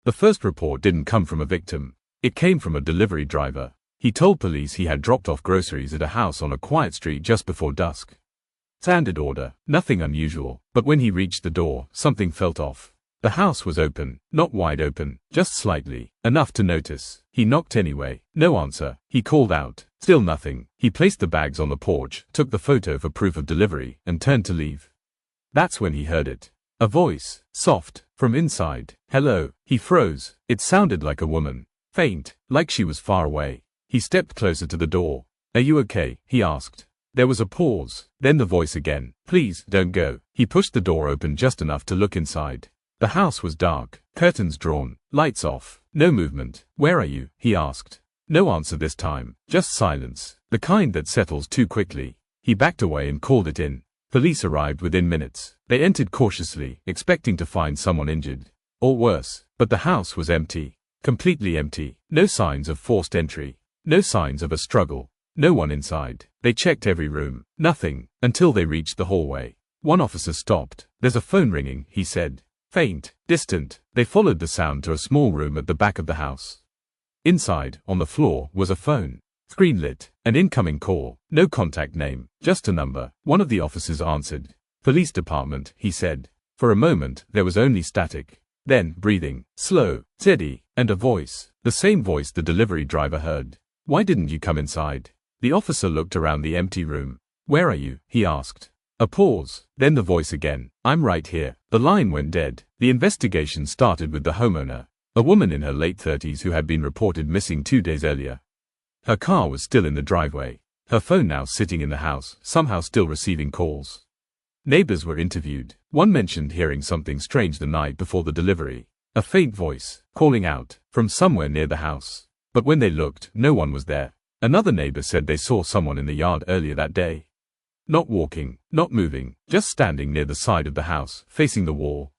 The first report didn't come from a victim. It came from a delivery driver. He told police he had dropped off groceries at a house on a quiet street just before dusk. Standard order, nothing unusual, but when he reached the door, something felt off. The house was open, not wide open, just slightly, enough to notice. He knocked anyway, no answer. He called out, still nothing. He placed the bags on the porch, took the photo for proof of delivery, and turned to leave. That's when he heard it. A voice, soft, from inside. Hello. He froze. It sounded like a woman. Faint, like she was far away. He stepped closer to the door. Are you okay? He asked. There was a pause, then the voice again. Please, don't go. He pushed the door open just enough to look inside. The house was dark, curtains drawn, lights off, no movement. Where are you? He asked. No answer this time, just silence, the kind that settles too quickly. He backed away and called it in. Police arrived within minutes. They entered cautiously, expecting to find someone injured. Or worse, but the house was empty. Completely empty. No signs of forced entry. No signs of a struggle. No one inside. They checked every room. Nothing, until they reached the hallway. One officer stopped. There's a phone ringing, he said. Faint, distant. They followed the sound to a small room at the back of the house. Inside, on the floor, was a phone. Screen lit. An incoming call. No contact name, just a number. One of the officers answered. Police department, he said. For a moment, there was only static. Then, breathing, slow, steady, and a voice. The same voice the delivery driver heard. Why didn't you come inside? The officer looked around the empty room. Where are you? He asked. A pause, then the voice again. I'm right here. The line went dead. The investigation started with the homeowner, a woman in her late 30s who had been reported missing 2 days earlier. Her car was still in the driveway. Her phone now sitting in the house, somehow still receiving calls. Neighbors were interviewed. One mentioned hearing something strange the night before the delivery. A faint voice, calling out, from somewhere near the house. But when they looked, no one was there. Another neighbor said they saw someone in the yard earlier that day. Not walking, not moving, just standing near the side of the house, facing the wall.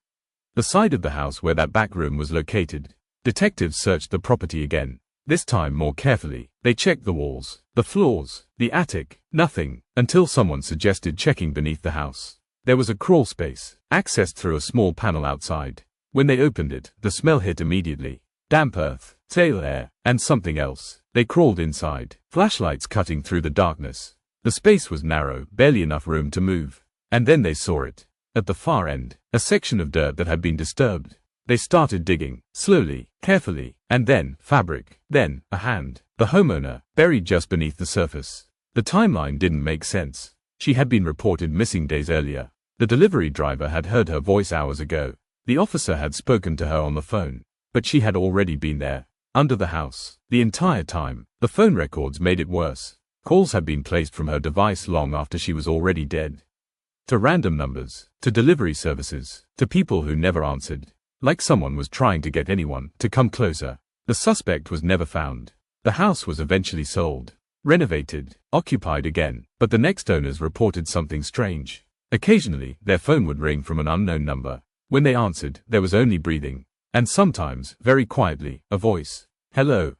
The side of the house where that back room was located. Detectives searched the property again. This time more carefully. They checked the walls, the floors, the attic. Nothing, until someone suggested checking beneath the house. There was a crawl space, accessed through a small panel outside. When they opened it, the smell hit immediately. Damp earth, stale air, and something else. They crawled inside, flashlights cutting through the darkness. The space was narrow, barely enough room to move. And then they saw it. At the far end, a section of dirt that had been disturbed. They started digging, slowly, carefully, and then, fabric, then, a hand. The homeowner, buried just beneath the surface. The timeline didn't make sense. She had been reported missing days earlier. The delivery driver had heard her voice hours ago. The officer had spoken to her on the phone. But she had already been there, under the house, the entire time. The phone records made it worse. Calls had been placed from her device long after she was already dead. To random numbers, to delivery services, to people who never answered. Like someone was trying to get anyone to come closer. The suspect was never found. The house was eventually sold, renovated, occupied again, but the next owners reported something strange. Occasionally, their phone would ring from an unknown number. When they answered, there was only breathing. And sometimes, very quietly, a voice. Hello.